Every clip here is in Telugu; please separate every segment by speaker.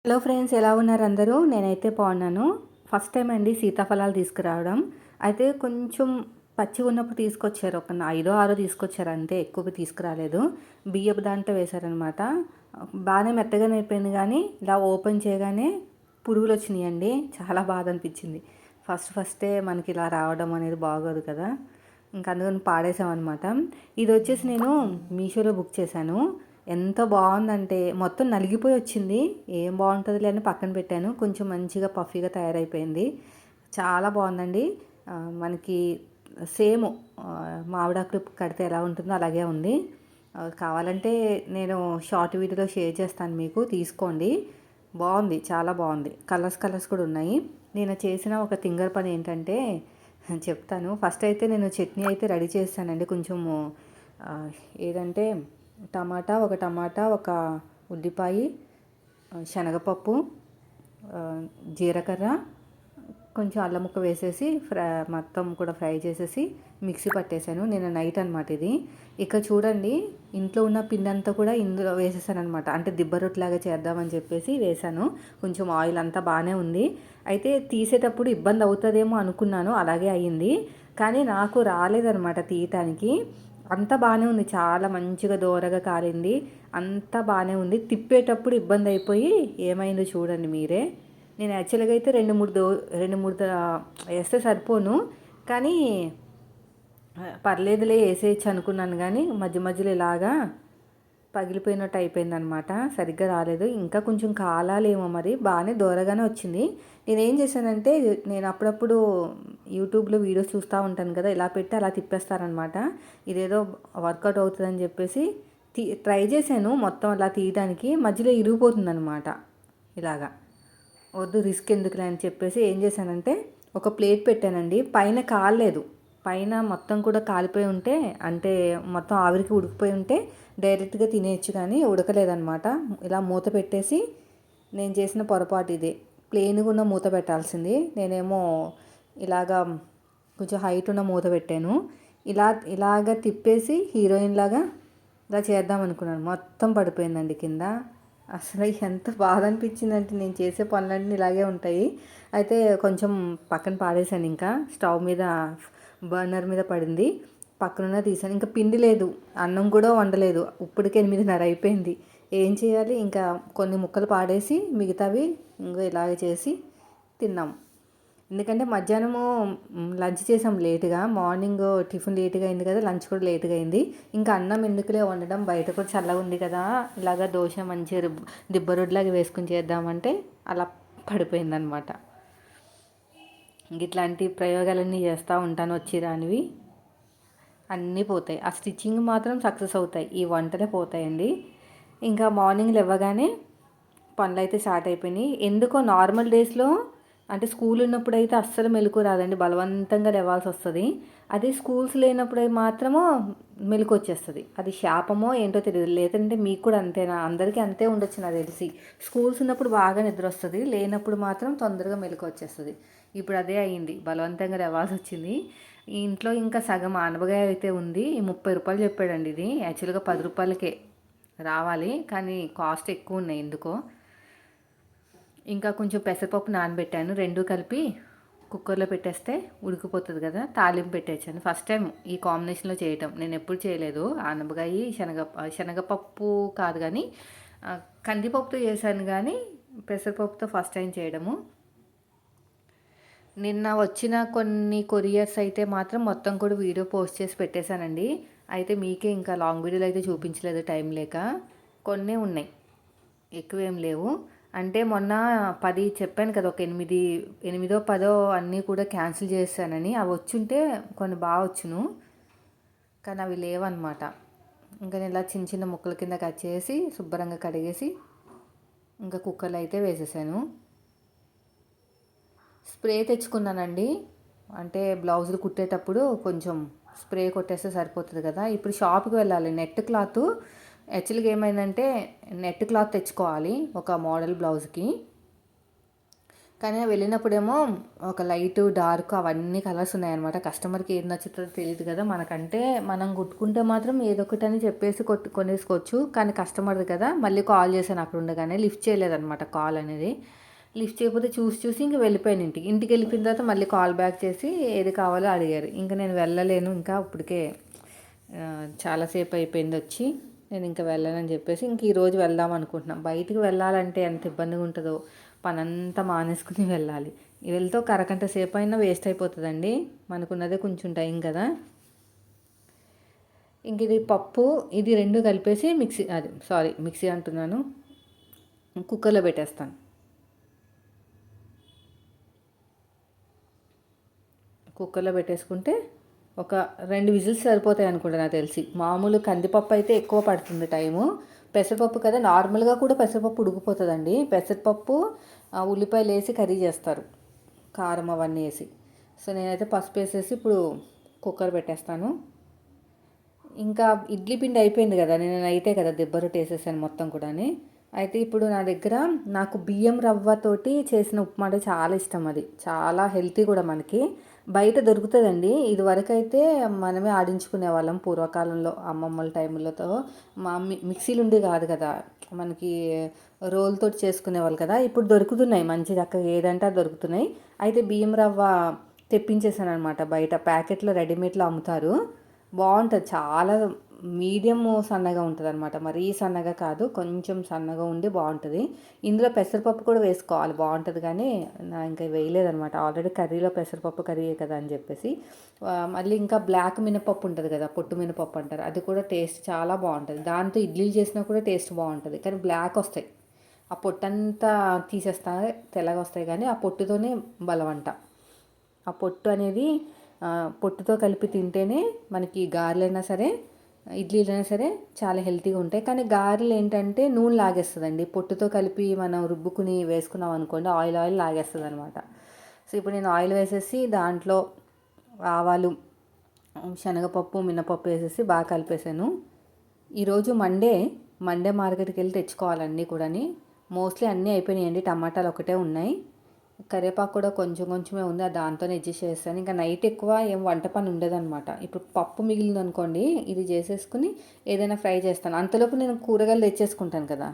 Speaker 1: హలో ఫ్రెండ్స్, ఎలా ఉన్నారు అందరూ? నేనైతే బాగున్నాను. ఫస్ట్ టైం అండి సీతాఫలాలు తీసుకురావడం. అయితే కొంచెం పచ్చిగా ఉన్నప్పుడు తీసుకొచ్చారు. ఒక ఐదో ఆరో తీసుకొచ్చారు అంతే, ఎక్కువ తీసుకురాలేదు. బియ్యపు దాంట్లో వేశారనమాట. బాగానే మెత్తగానే అయిపోయింది, కానీ ఇలా ఓపెన్ చేయగానే పురుగులు వచ్చినాయండి. చాలా బాధ అనిపించింది. ఫస్టే మనకి ఇలా రావడం అనేది బాగోదు కదా. ఇంకా అందుకని పాడేసామన్నమాట. ఇది వచ్చేసి నేను మీషోలో బుక్ చేశాను. ఎంత బాగుందంటే మొత్తం నలిగిపోయి వచ్చింది. ఏం బాగుంటుందిలే అని పక్కన పెట్టాను. కొంచెం మంచిగా పఫీగా తయారైపోయింది. చాలా బాగుందండి. మనకి సేమ్ మామిడాకులు కడితే ఎలా ఉంటుందో అలాగే ఉంది. కావాలంటే నేను షార్ట్ వీడియోలో షేర్ చేస్తాను, మీకు తీసుకోండి. బాగుంది, చాలా బాగుంది. కలర్స్ కూడా ఉన్నాయి. నేను చేసిన ఒక తింగర్ పని ఏంటంటే చెప్తాను. ఫస్ట్ అయితే నేను చట్నీ అయితే రెడీ చేస్తానండి. కొంచెము ఏదంటే ఒక టమాటా, ఒక ఉల్లిపాయ, శనగపప్పు, జీలకర్ర, కొంచెం అల్లం ముక్క వేసేసి మొత్తం కూడా ఫ్రై చేసేసి మిక్సీ పట్టేశాను. నేను నైట్ అనమాట ఇది. ఇక చూడండి, ఇంట్లో ఉన్న పిండి అంతా కూడా ఇందులో వేసేసాను అనమాట. అంటే దిబ్బ రొట్టెలాగా చేద్దామని చెప్పేసి వేసాను. కొంచెం ఆయిల్ అంతా బాగానే ఉంది. అయితే తీసేటప్పుడు ఇబ్బంది అవుతుందేమో అనుకున్నాను, అలాగే అయ్యింది. కానీ నాకు రాలేదనమాట తీయటానికి. అంతా బాగానే ఉంది, చాలా మంచిగా దోరగా కాలింది. అంతా బాగానే ఉంది. తిప్పేటప్పుడు ఇబ్బంది అయిపోయి ఏమైందో చూడండి మీరే. నేను యాక్చువల్గా అయితే రెండు మూడు వేస్తే సరిపోను, కానీ పర్లేదులే వేసేయచ్చు అనుకున్నాను. కానీ మధ్యలో ఇలాగా పగిలిపోయినట్టు అయిపోయిందనమాట. సరిగ్గా రాలేదు. ఇంకా కొంచెం కాలాలేమో మరి. బాగానే దోరగానే వచ్చింది. నేనేం చేశానంటే, నేను అప్పుడప్పుడు యూట్యూబ్లో వీడియోస్ చూస్తూ ఉంటాను కదా, ఇలా పెట్టి అలా తిప్పేస్తారనమాట. ఇదేదో వర్కౌట్ అవుతుందని చెప్పేసి ట్రై చేశాను మొత్తం అలా తీయడానికి. మధ్యలో ఇరిగిపోతుందనమాట. ఇలాగా వద్దు, రిస్క్ ఎందుకులే అని చెప్పేసి ఏం చేశానంటే ఒక ప్లేట్ పెట్టానండి. పైన కాలేదు. పైన మొత్తం కూడా కాలిపోయి ఉంటే, అంటే మొత్తం ఆవిరికి ఉడికిపోయి ఉంటే డైరెక్ట్గా తినేయచ్చు, కానీ ఉడకలేదనమాట. ఇలా మూత పెట్టేసి, నేను చేసిన పొరపాటు ఇదే. ప్లెయిన్గా ఉన్న మూత పెట్టాల్సింది. నేనేమో ఇలాగా కొంచెం హైట్ ఉన్న మూత పెట్టాను. ఇలాగ తిప్పేసి హీరోయిన్ లాగా ఇలా చేద్దాం అనుకున్నాను. మొత్తం పడిపోయిందండి కింద. అసలు ఎంత బాధ అనిపించిందంటే, నేను చేసే పనులన్నీ ఇలాగే ఉంటాయి. అయితే కొంచెం పక్కన పాడేశాను. ఇంకా స్టవ్ మీద బర్నర్ మీద పడింది, పక్కన తీసాను. ఇంకా పిండి లేదు, అన్నం కూడా వండలేదు. ఇప్పటికే 8:30 అయిపోయింది. ఏం చేయాలి? ఇంకా కొన్ని ముక్కలు పాడేసి మిగతావి ఇంకా ఇలాగే చేసి తిన్నాం. ఎందుకంటే మధ్యాహ్నము లంచ్ చేసాం లేటుగా. మార్నింగ్ టిఫిన్ లేటుగా అయింది కదా, లంచ్ కూడా లేటుగా అయింది. ఇంకా అన్నం ఎందుకులే వండడం, బయట కూడా చల్లగా ఉంది కదా, ఇలాగా దోశ మంచిగా దిబ్బ రొడ్లాగా వేసుకుని చేద్దామంటే అలా పడిపోయిందనమాట. ఇట్లాంటి ప్రయోగాలన్నీ చేస్తూ ఉంటాను, వచ్చేదానివి అన్నీ పోతాయి. ఆ స్టిచ్చింగ్ మాత్రం సక్సెస్ అవుతాయి, ఈ వంటలే పోతాయండి. ఇంకా మార్నింగ్ లేవగానే పనులు అయితే స్టార్ట్ అయిపోయినాయి. ఎందుకో నార్మల్ డేస్లో, అంటే స్కూల్ ఉన్నప్పుడు అయితే అస్సలు మెలకు రాదండి, బలవంతంగా లేవాల్సి వస్తుంది. అదే స్కూల్స్ లేనప్పుడు మాత్రమో మెలకు వచ్చేస్తుంది. అది శాపమో ఏంటో తెలియదు. లేదంటే మీకు కూడా అంతేనా? అందరికీ అంతే ఉండొచ్చు నాకు తెలిసి. స్కూల్స్ ఉన్నప్పుడు బాగా నిద్ర వస్తుంది, లేనప్పుడు మాత్రం తొందరగా మెలకు వచ్చేస్తుంది. ఇప్పుడు అదే అయ్యింది, బలవంతంగా లేవాల్సి వచ్చింది. ఈ ఇంట్లో ఇంకా సగం ఆనపకాయ అయితే ఉంది. 30 రూపాయలు చెప్పాడండి. ఇది యాక్చువల్గా 10 రూపాయలకే రావాలి, కానీ కాస్ట్ ఎక్కువ ఉన్నాయి ఎందుకో. ఇంకా కొంచెం పెసరపప్పు నానబెట్టాను, రెండు కలిపి కుక్కర్లో పెట్టేస్తే ఉడికిపోతుంది కదా. తాలింపు పెట్టేసాను. ఫస్ట్ టైం ఈ కాంబినేషన్లో చేయటం, నేను ఎప్పుడు చేయలేదు. ఆనపకాయ శనగపప్పు కాదు కానీ కందిపప్పుతో చేశాను, కానీ పెసరపప్పుతో ఫస్ట్ టైం చేయడము. నిన్న వచ్చిన కొన్ని కొరియర్స్ అయితే మాత్రం మొత్తం కూడా వీడియో పోస్ట్ చేసి పెట్టేశానండి. అయితే మీకే ఇంకా లాంగ్ వీడియోలు అయితే చూపించలేదు, టైం లేక. కొన్నే ఉన్నాయి, ఎక్కువేం లేవు. అంటే మొన్న 10 చెప్పాను కదా, ఒక 8 10 అన్నీ కూడా క్యాన్సిల్ చేశానని. అవి వచ్చుంటే కొన్ని బాగా వచ్చును, కానీ అవి లేవన్నమాట. ఇంకా నేను ఇలా చిన్న చిన్న ముక్కల కింద కట్ చేసి శుభ్రంగా కడిగేసి ఇంకా కుక్కర్లో అయితే వేసేసాను. స్ప్రే తెచ్చుకున్నానండి, అంటే బ్లౌజులు కుట్టేటప్పుడు కొంచెం స్ప్రే కొట్టేస్తే సరిపోతుంది కదా. ఇప్పుడు షాప్కి వెళ్ళాలి. నెట్ క్లాత్ యాక్చువల్గా ఏమైందంటే, నెట్ క్లాత్ తెచ్చుకోవాలి ఒక మోడల్ బ్లౌజ్కి. కానీ వెళ్ళినప్పుడేమో ఒక లైటు డార్క్ అవన్నీ కలర్స్ ఉన్నాయన్నమాట. కస్టమర్కి ఏది నచ్చుతుందో తెలియదు కదా మనకంటే. మనం కుట్టుకుంటే మాత్రం ఏదో ఒకటి అని చెప్పేసి కొనేసుకోవచ్చు. కానీ కస్టమర్ది కదా, మళ్ళీ కాల్ చేశాను అక్కడ ఉండగానే, లిఫ్ట్ చేయలేదన్నమాట కాల్ అనేది. లిఫ్ట్ చేయకపోతే చూసి ఇంక వెళ్ళిపోయాను ఇంటికి. ఇంటికి వెళ్ళిపోయిన తర్వాత మళ్ళీ కాల్ బ్యాక్ చేసి ఏది కావాలో అడిగారు. ఇంకా నేను వెళ్ళలేను, ఇంకా ఇప్పటికే చాలాసేపు అయిపోయింది వచ్చి, నేను ఇంకా వెళ్ళనని చెప్పేసి ఇంక ఈరోజు వెళ్దాం అనుకుంటున్నాను. బయటికి వెళ్ళాలంటే ఎంత ఇబ్బందిగా ఉంటుందో, పనంతా మానేసుకుని వెళ్ళాలి. వెళ్తే ఒక అరగంట సేపు అయినా వేస్ట్ అయిపోతుందండి, మనకున్నదే కొంచెం టైం కదా. ఇంక ఇది పప్పు, ఇది రెండు కలిపేసి మిక్సీ అంటున్నాను, కుక్కర్లో పెట్టేస్తాను. కుక్కర్లో పెట్టేసుకుంటే ఒక 2 విజిల్స్ సరిపోతాయి అనుకుంటా నాకు తెలిసి. మామూలు కందిపప్పు అయితే ఎక్కువ పడుతుంది టైము. పెసరపప్పు కదా, నార్మల్గా కూడా పెసరపప్పు ఉడికిపోతుందండి. పెసరపప్పు ఉల్లిపాయలు వేసి కర్రీ చేస్తారు, కారం అవన్నీ వేసి. సో నేనైతే పసుపు వేసేసి ఇప్పుడు కుక్కర్ పెట్టేస్తాను. ఇంకా ఇడ్లీ పిండి అయిపోయింది కదా, నేను నైటే కదా దెబ్బరొట్టు వేసేసాను మొత్తం కూడా. అయితే ఇప్పుడు నా దగ్గర నాకు బియ్యం రవ్వతోటి చేసిన ఉప్మా అంటే చాలా ఇష్టం. అది చాలా హెల్తీ కూడా మనకి. బయట దొరుకుతుందండి. ఇదివరకు అయితే మనమే ఆడించుకునే వాళ్ళం పూర్వకాలంలో, అమ్మమ్మల టైంలతో. మా మిక్సీలు ఉండి కాదు కదా మనకి, రోల్తోటి చేసుకునేవాళ్ళు కదా. ఇప్పుడు దొరుకుతున్నాయి మంచి చక్కగా, ఏదంటే దొరుకుతున్నాయి. అయితే బియ్యం రవ్వ తెప్పించేసాను అనమాట. బయట ప్యాకెట్లో రెడీమేడ్లో అమ్ముతారు. బాగుంటుంది, చాలా మీడియం సన్నగా ఉంటుంది అనమాట. మరీ సన్నగా కాదు, కొంచెం సన్నగా ఉండి బాగుంటుంది. ఇందులో పెసరపప్పు కూడా వేసుకోవాలి, బాగుంటుంది. కానీ నా ఇంకా వేయలేదనమాట, ఆల్రెడీ కర్రీలో పెసరపప్పు కర్రీయే కదా అని చెప్పేసి. మళ్ళీ ఇంకా బ్లాక్ మినపప్పు ఉంటుంది కదా, పొట్టు మినపప్పు అంటారు, అది కూడా టేస్ట్ చాలా బాగుంటుంది. దాంతో ఇడ్లీలు చేసినా కూడా టేస్ట్ బాగుంటుంది. కానీ బ్లాక్ వస్తాయి, ఆ పొట్టంతా తీసేస్తా తెల్లగా వస్తాయి. కానీ ఆ పొట్టుతోనే బలవంట. ఆ పొట్టు అనేది పొట్టుతో కలిపి తింటేనే మనకి గారెలైనా సరే ఇడ్లీలైనా సరే చాలా హెల్తీగా ఉంటాయి. కానీ గారెలు ఏంటంటే నూనె లాగేస్తుందండి. పొట్టుతో కలిపి మనం రుబ్బుకుని వేసుకున్నాం అనుకోండి, ఆయిల్ లాగేస్తుంది అనమాట. సో ఇప్పుడు నేను ఆయిల్ వేసేసి దాంట్లో ఆవాలు, శనగపప్పు, మినపప్పు వేసేసి బాగా కలిపేసాను. ఈరోజు మండే మార్కెట్కి వెళ్ళి తెచ్చుకోవాలన్నీ కూడా. మోస్ట్లీ అన్నీ అయిపోయినాయండి, టమాటాలు ఒకటే ఉన్నాయి. కరివేపాకు కూడా కొంచెమే ఉంది, దాంతోనే అడ్జస్ట్ చేస్తాను. ఇంకా నైట్ ఎక్కువ ఏం వంట పని ఉండదన్నమాట. ఇప్పుడు పప్పు మిగిలింది అనుకోండి, ఇది చేసేసుకుని ఏదైనా ఫ్రై చేస్తాను. అంతలోపు నేను కూరగాయలు తెచ్చేసుకుంటాను కదా,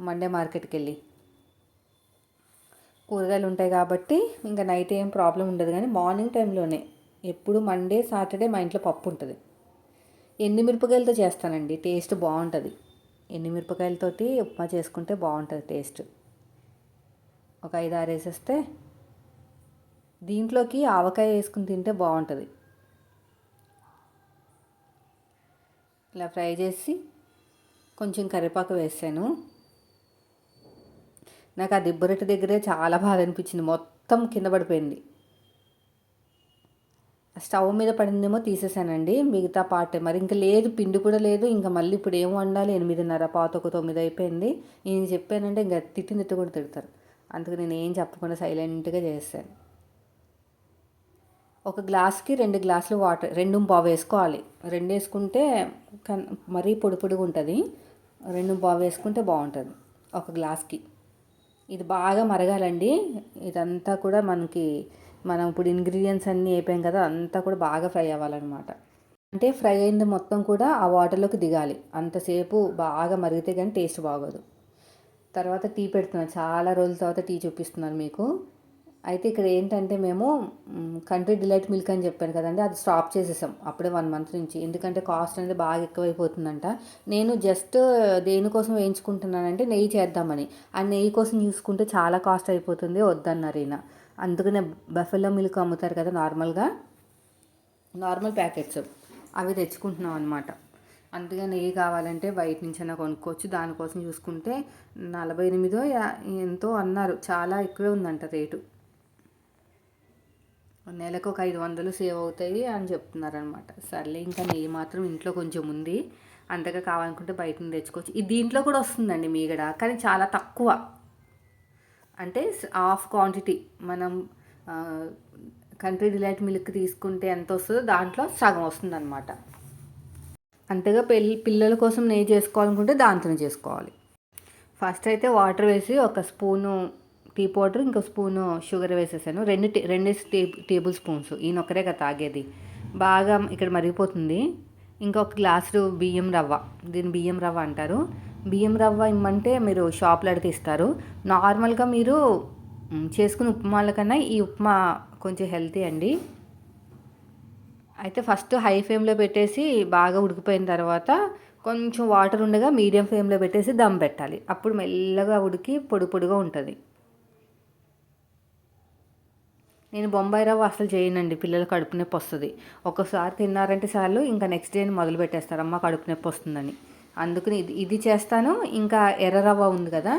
Speaker 1: మండే మార్కెట్కి వెళ్ళి కూరగాయలు ఉంటాయి కాబట్టి ఇంకా నైట్ ఏం ప్రాబ్లం ఉండదు. కానీ మార్నింగ్ టైంలోనే ఎప్పుడు మండే సాటర్డే మా ఇంట్లో పప్పు ఉంటుంది. ఎండుమిరపకాయలతో చేస్తానండి, టేస్ట్ బాగుంటుంది. ఎండుమిరపకాయలతోటి ఉప్మా చేసుకుంటే బాగుంటుంది టేస్ట్. ఒక 5-6 వేసేస్తే దీంట్లోకి ఆవకాయ వేసుకుని తింటే బాగుంటుంది. ఇలా ఫ్రై చేసి కొంచెం కరివేపాకు వేసాను. నాకు ఆ దిబ్బరొట్టె దగ్గరే చాలా బాధ అనిపించింది, మొత్తం కింద పడిపోయింది. స్టవ్ మీద పడిందేమో తీసేసానండి, మిగతా పార్ట్ మరి ఇంకా లేదు, పిండి కూడా లేదు. ఇంకా మళ్ళీ ఇప్పుడు ఏం వండాలి, 8:30 పాతొక 9 అయిపోయింది. నేను చెప్పానంటే ఇంకా తిట్టు కూడా తిడతారు. అందుకు నేను ఏం చెప్పకుండా సైలెంట్గా చేస్తాను. ఒక గ్లాస్కి 2 గ్లాసులు వాటర్, 2 వేసుకోవాలి. 2 వేసుకుంటే మరీ పొడిగా ఉంటుంది. 2 వేసుకుంటే బాగుంటుంది ఒక గ్లాస్కి. ఇది బాగా మరగాలండి. ఇదంతా కూడా మనం ఇప్పుడు ఇంగ్రీడియంట్స్ అన్నీ అయిపోయాం కదా, అంతా కూడా బాగా ఫ్రై అవ్వాలన్నమాట. అంటే ఫ్రై అయింది మొత్తం కూడా ఆ వాటర్లోకి దిగాలి. అంతసేపు బాగా మరిగితే కానీ టేస్ట్ బాగోదు. తర్వాత టీ పెడుతున్నాను, చాలా రోజుల తర్వాత టీ చూపిస్తున్నాను మీకు. అయితే ఇక్కడ ఏంటంటే మేము కంట్రీ డిలైట్ మిల్క్ అని చెప్పాను కదండి, అది స్టాప్ చేసేసాం అప్పుడే 1 మంత్ నుంచి. ఎందుకంటే కాస్ట్ అనేది బాగా ఎక్కువైపోతుందంట. నేను జస్ట్ దేనికోసం వేయించుకుంటున్నానంటే నెయ్యి చేద్దామని. ఆ నెయ్యి కోసం చూసుకుంటే చాలా కాస్ట్ అయిపోతుంది, వద్దన్నారు ఈయన. అందుకనే బఫెలో మిల్క్ అమ్ముతారు కదా నార్మల్ ప్యాకెట్స్, అవి తెచ్చుకుంటున్నాం అనమాట. అందుకే నెయ్యి కావాలంటే బయట నుంచి అయినా కొనుక్కోవచ్చు. దానికోసం చూసుకుంటే 48 ఎంతో అన్నారు, చాలా ఎక్కువే ఉందంట రేటు. నెలకు ఒక 500 సేవ్ అవుతాయి అని చెప్తున్నారనమాట. సర్లే, ఇంకా నెయ్యి మాత్రం ఇంట్లో కొంచెం ఉంది, అంతగా కావాలనుకుంటే బయట నుంచి తెచ్చుకోవచ్చు. ఇది దీంట్లో కూడా వస్తుందండి మీగడ, కానీ చాలా తక్కువ. అంటే హాఫ్ క్వాంటిటీ. మనం కంట్రీ డిలైట్ మిల్క్ తీసుకుంటే ఎంత వస్తుందో దాంట్లో సగం వస్తుందన్నమాట. అంతగా పిల్లల కోసం నెయ్యి చేసుకోవాలనుకుంటే దాంతోనే చేసుకోవాలి. ఫస్ట్ అయితే వాటర్ వేసి 1 స్పూను టీ పౌడర్ ఇంకో స్పూను షుగర్ వేసేసాను. రెండు టేబుల్ స్పూన్స్. ఈయన ఒక్కరే కదా తాగేది. బాగా ఇక్కడ మరిగిపోతుంది. ఇంకొక గ్లాసు బియ్యం రవ్వ. దీన్ని బియ్యం రవ్వ అంటారు. బియ్యం రవ్వ ఇమ్మంటే మీరు షాప్లో అడిగితే ఇస్తారు. నార్మల్గా మీరు చేసుకున్న ఉప్మాల కన్నా ఈ ఉప్మా కొంచెం హెల్తీ అండి. అయితే ఫస్ట్ హై ఫ్లేమ్లో పెట్టేసి బాగా ఉడికిపోయిన తర్వాత కొంచెం వాటర్ ఉండగా మీడియం ఫ్లేమ్లో పెట్టేసి దమ్ పెట్టాలి. అప్పుడు మెల్లగా ఉడికి పొడి పొడిగా ఉంటుంది. నేను బొంబాయి రవ్వ అసలు చేయనండి. పిల్లలు కడుపు నొప్పి వస్తుంది. ఒక్కసారి తిన్నారంటే చాలు ఇంకా నెక్స్ట్ డే మొదలు పెట్టేస్తారు అమ్మ కడుపు నొప్పి వస్తుందని. అందుకని ఇది చేస్తాను. ఇంకా ఎర్ర రవ్వ ఉంది కదా,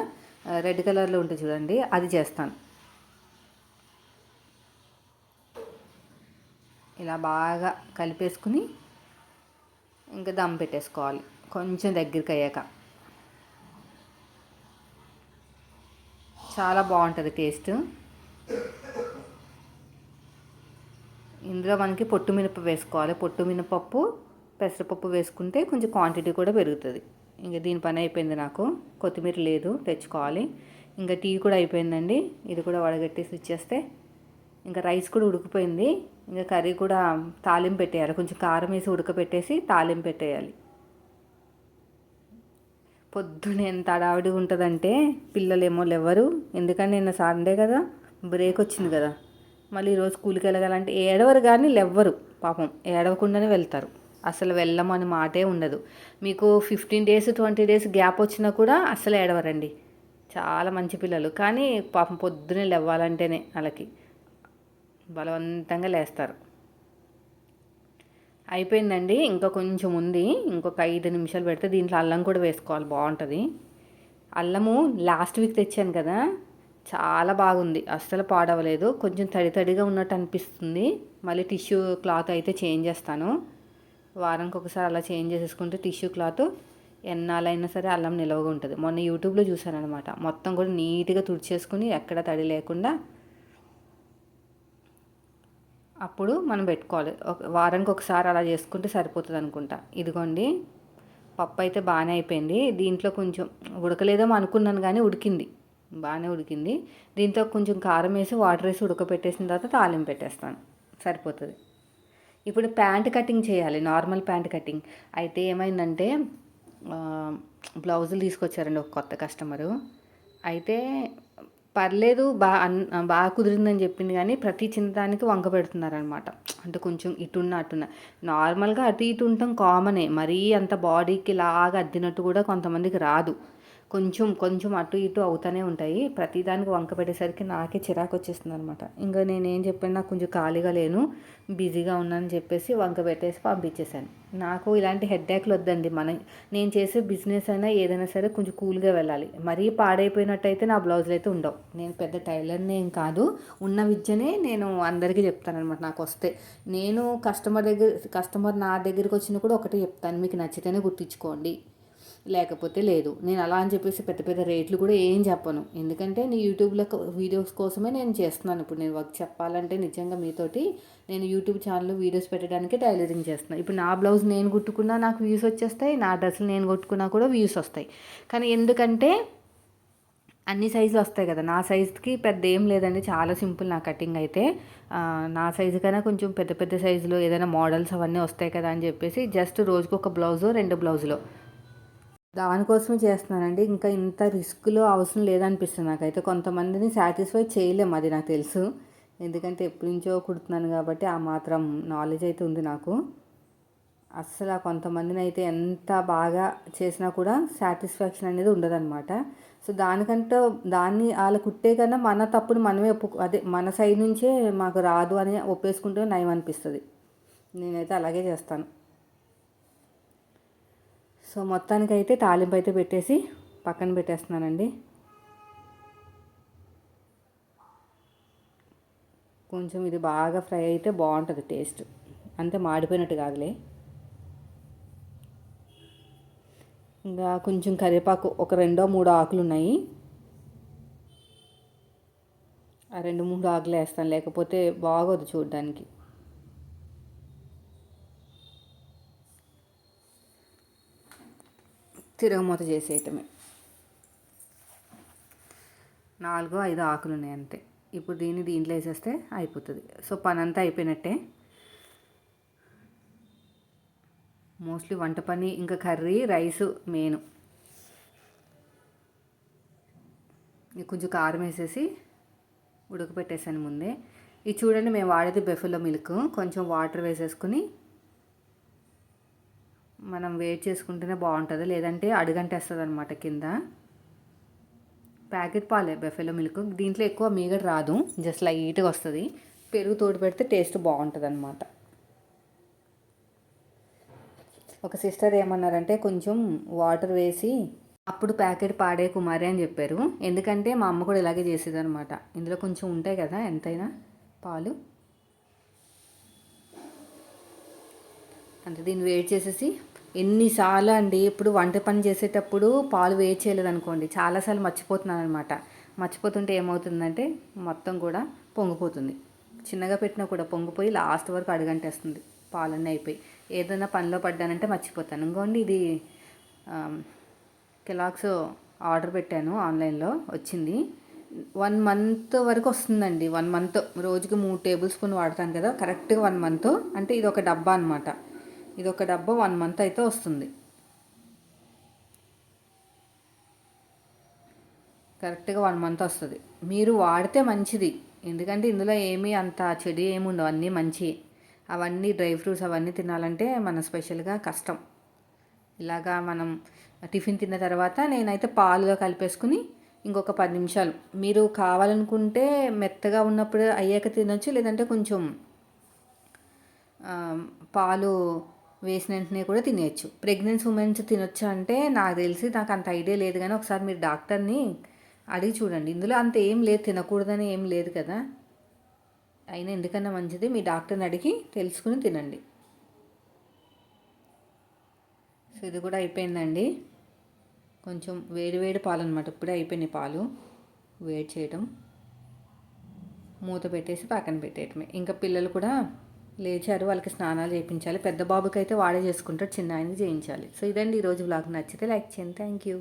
Speaker 1: రెడ్ కలర్లో ఉంటుంది చూడండి, అది చేస్తాను. ఇలా బాగా కలిపేసుకుని ఇంకా దమ్ పెట్టేసుకోవాలి కొంచెం దగ్గరికి అయ్యాక. చాలా బాగుంటుంది టేస్ట్. ఇందులో మనకి పొట్టు మినపప్పు వేసుకోవాలి. పొట్టు మినపప్పు, పెసరపప్పు వేసుకుంటే కొంచెం క్వాంటిటీ కూడా పెరుగుతుంది. ఇంకా దీని పని అయిపోయింది. నాకు కొత్తిమీర లేదు, తెచ్చుకోవాలి. ఇంకా టీ కూడా అయిపోయిందండి. ఇది కూడా వడగట్టేసి ఇచ్చేస్తే ఇంకా రైస్ కూడా ఉడికిపోయింది. ఇంకా కర్రీ కూడా తాలింపు పెట్టేయాలి. కొంచెం కారం వేసి ఉడకపెట్టేసి తాలింపు పెట్టేయాలి. పొద్దున ఎంత హడావిడిగా ఉంటుందంటే పిల్లలేమో లేవరు. ఎందుకంటే నిన్న సండే కదా, బ్రేక్ వచ్చింది కదా. మళ్ళీ ఈరోజు స్కూల్కి వెళ్ళగాలంటే ఏడవరు కానీ లేవ్వరు. పాపం ఏడవకుండానే వెళ్తారు. అసలు వెళ్ళమని మాటే ఉండదు. మీకు 15 days 20 days గ్యాప్ వచ్చినా కూడా అసలు ఏడవరండి. చాలా మంచి పిల్లలు. కానీ పాపం పొద్దునే లేవ్వాలంటేనే వాళ్ళకి బలవంతంగా లేస్తారు. అయిపోయిందండి. ఇంకా కొంచెం ఉంది. ఇంకొక 5 నిమిషాలు పెడితే దీంట్లో అల్లం కూడా వేసుకోవాలి, బాగుంటుంది. అల్లము లాస్ట్ వీక్ తెచ్చాను కదా, చాలా బాగుంది. అస్సలు పాడవలేదు. కొంచెం తడి తడిగా ఉన్నట్టు అనిపిస్తుంది. మళ్ళీ టిష్యూ క్లాత్ అయితే చేంజ్ చేస్తాను. వారానికి ఒకసారి అలా చేంజ్ చేసేసుకుంటే టిష్యూ క్లాత్ ఎన్నాళ్ళైనా సరే అల్లం నిలవగా ఉంటుంది. మొన్న యూట్యూబ్లో చూసాను అనమాట. మొత్తం కూడా నీట్గా తుడిచేసుకుని ఎక్కడ తడి లేకుండా అప్పుడు మనం పెట్టుకోవాలి. వారానికి ఒకసారి అలా చేసుకుంటే సరిపోతుంది అనుకుంటా. ఇదిగోండి, పప్పు అయితే బాగానే అయిపోయింది. దీంట్లో కొంచెం ఉడకలేదేమో అనుకున్నాను కానీ ఉడికింది, బాగానే ఉడికింది. దీంట్లో కొంచెం కారం వేసి వాటర్ వేసి ఉడకపెట్టేసిన తర్వాత తాలింపు పెట్టేస్తాను, సరిపోతుంది. ఇప్పుడు ప్యాంట్ కటింగ్ చేయాలి, నార్మల్ ప్యాంట్ కటింగ్. అయితే ఏమైందంటే బ్లౌజులు తీసుకొచ్చారండి ఒక కొత్త కస్టమరు. అయితే పర్లేదు బాగా కుదిరిందని చెప్పింది కానీ ప్రతి చిన్నదానికి వంక పెడుతున్నారనమాట. అంటే కొంచెం ఇటున్న అటున్న. నార్మల్గా అటు ఇటు ఉండటం కామనే. మరీ అంత బాడీకి లాగా అద్దినట్టు కూడా కొంతమందికి రాదు. కొంచెం కొంచెం అటు ఇటు అవుతూనే ఉంటాయి. ప్రతిదానికి వంక పెట్టేసరికి నాకే చిరాకు వచ్చేస్తుంది అనమాట. ఇంకా నేనేం చెప్పాను, నాకు కొంచెం ఖాళీగా లేను, బిజీగా ఉన్నానని చెప్పేసి వంక పెట్టేసి పంపించేశాను. నాకు ఇలాంటి హెడ్ఏక్లు వద్దండి. నేను చేసే బిజినెస్ అయినా ఏదైనా సరే కొంచెం కూల్గా వెళ్ళాలి. మరీ పాడైపోయినట్టయితే నా బ్లౌజులు అయితే ఉండవు. నేను పెద్ద టైలర్ని ఏం కాదు, ఉన్న విద్యనే నేను అందరికీ చెప్తానమాట. నాకు వస్తే నేను కస్టమర్ నా దగ్గరికి వచ్చినా కూడా ఒకటే చెప్తాను, మీకు నచ్చితేనే గుర్తించుకోండి, లేకపోతే లేదు. నేను అలా అని చెప్పేసి పెద్ద పెద్ద రేట్లు కూడా ఏం చెప్పను. ఎందుకంటే నేను యూట్యూబ్లో వీడియోస్ కోసమే నేను చేస్తున్నాను. ఇప్పుడు నేను వర్క్ చెప్పాలంటే నిజంగా మీతోటి నేను యూట్యూబ్ ఛానల్లో వీడియోస్ పెట్టడానికి టైలరింగ్ చేస్తున్నాను. ఇప్పుడు నా బ్లౌజ్ నేను కుట్టుకున్నా నాకు వ్యూస్ వచ్చేస్తాయి, నా డ్రెస్సులు నేను కొట్టుకున్నా కూడా వ్యూస్ వస్తాయి. కానీ ఎందుకంటే అన్ని సైజులు వస్తాయి కదా, నా సైజుకి పెద్ద ఏం లేదండి, చాలా సింపుల్ నా కటింగ్ అయితే. నా సైజు కన్నా కొంచెం పెద్ద పెద్ద సైజులో ఏదైనా మోడల్స్ అవన్నీ వస్తాయి కదా అని చెప్పేసి జస్ట్ రోజుకు ఒక బ్లౌజు 2 బ్లౌజులు దానికోసమే చేస్తున్నానండి. ఇంకా ఇంత రిస్క్లో అవసరం లేదనిపిస్తుంది నాకైతే. కొంతమందిని సాటిస్ఫై చేయలేము, అది నాకు తెలుసు. ఎందుకంటే ఎప్పటి నుంచో కుడుతున్నాను కాబట్టి ఆ మాత్రం నాలెడ్జ్ అయితే ఉంది నాకు. అస్సలు కొంతమందిని అయితే ఎంత బాగా చేసినా కూడా సాటిస్ఫాక్షన్ అనేది ఉండదన్నమాట. సో దాన్ని వాళ్ళు కుట్టే కన్నా మన తప్పుని మనమే అదే మన సైడ్ నుంచే మాకు రాదు అని ఒప్పేసుకుంటే నయం అనిపిస్తుంది. నేనైతే అలాగే చేస్తాను. సో మొత్తానికైతే తాలింపు అయితే పెట్టేసి పక్కన పెట్టేస్తున్నానండి. కొంచెం ఇది బాగా ఫ్రై అయితే బాగుంటుంది టేస్ట్, అంతే మాడిపోయినట్టు కాదులే. ఇంకా కొంచెం కరివేపాకు, ఒక 2-3 ఆకులు ఉన్నాయి, ఆ 2-3 ఆకులు వేస్తాను, లేకపోతే బాగోదు చూడడానికి. తిరగమూత చేసేయటమే. 4, 5 ఆకులు ఉన్నాయి అంతే. ఇప్పుడు దీంట్లో వేసేస్తే అయిపోతుంది. సో పని అంతా అయిపోయినట్టే. మోస్ట్లీ వంట పని ఇంకా కర్రీ రైస్ మెయిన్. కొంచెం కారం వేసేసి ఉడకపెట్టేసాను ముందే. ఇది చూడండి, మేము వాడేది బెఫెలో మిల్క్. కొంచెం వాటర్ వేసేసుకుని మనం వేడి చేసుకుంటేనే బాగుంటుంది, లేదంటే అడుగంటేస్తుంది అనమాట కింద. ప్యాకెట్ పాలే బెఫెలో మిల్క్. దీంట్లో ఎక్కువ మీగడ రాదు, జస్ట్ లైట్గా వస్తుంది. పెరుగు తోడు పెడితే టేస్ట్ బాగుంటుంది అనమాట. ఒక సిస్టర్ ఏమన్నారంటే కొంచెం వాటర్ వేసి అప్పుడు ప్యాకెట్ పాడే కుమారి అని చెప్పారు. ఎందుకంటే మా అమ్మ కూడా ఇలాగే చేసేది అనమాట. ఇందులో కొంచెం ఉంటాయి కదా ఎంతైనా పాలు. అంటే దీన్ని వేడి చేసేసి ఎన్నిసార్లు అండి, ఇప్పుడు వంట పని చేసేటప్పుడు పాలు వేడి చేయలేదు అనుకోండి, చాలాసార్లు మర్చిపోతున్నాను అనమాట. మర్చిపోతుంటే ఏమవుతుందంటే మొత్తం కూడా పొంగిపోతుంది. చిన్నగా పెట్టినా కూడా పొంగిపోయి లాస్ట్ వరకు అడుగంటేస్తుంది, పాలన్నీ అయిపోయి. ఏదైనా పనిలో పడ్డానంటే మర్చిపోతాను. ఇంకోండి ఇది కెలాగ్స్ ఆర్డర్ పెట్టాను, ఆన్లైన్లో వచ్చింది. 1 మంత్ వరకు వస్తుందండి. 1 మంత్, రోజుకి 3 టేబుల్ స్పూన్ వాడతాను కదా, కరెక్ట్గా 1 మంత్. అంటే ఇది ఒక డబ్బా అనమాట. ఇది ఒక డబ్బా 1 మంత్ అయితే వస్తుంది. కరెక్ట్గా 1 మంత్ వస్తుంది. మీరు వాడితే మంచిది, ఎందుకంటే ఇందులో ఏమీ అంత చెడు ఏమి ఉండవు, అన్నీ మంచి. అవన్నీ డ్రై ఫ్రూట్స్ అవన్నీ తినాలంటే మన స్పెషల్గా కష్టం. ఇలాగా మనం టిఫిన్ తిన్న తర్వాత నేనైతే పాలులో కలిపేసుకుని ఇంకొక 10 నిమిషాలు, మీరు కావాలనుకుంటే మెత్తగా ఉన్నప్పుడు అయ్యాక తినొచ్చు, లేదంటే కొంచెం పాలు వేసిన వెంటనే కూడా తినేయచ్చు. ప్రెగ్నెన్సీ ఉమెన్స్ తినొచ్చు అంటే నాకు తెలిసి, నాకు అంత ఐడియా లేదు, కానీ ఒకసారి మీరు డాక్టర్ని అడిగి చూడండి. ఇందులో అంత ఏం లేదు, తినకూడదని ఏం లేదు కదా. అయినా ఎందుకన్నా మంచిది మీ డాక్టర్ని అడిగి తెలుసుకుని తినండి. సో ఇది కూడా అయిపోయిందండి. కొంచెం వేడి వేడి పాలు అనమాట, ఇప్పుడే అయిపోయినాయి పాలు వేడి చేయటం. మూత పెట్టేసి పక్కన పెట్టేయటమే. ఇంకా పిల్లలు కూడా లేచారు, వాళ్ళకి స్నానాలు చేయించాలి. పెద్ద బాబుకి అయితే వాడే చేసుకుంటాడు, చిన్న ఆయనకి చేయించాలి. సో ఇదండి ఈరోజు వ్లాగ్. నచ్చితే లైక్ చేయండి. Thank you.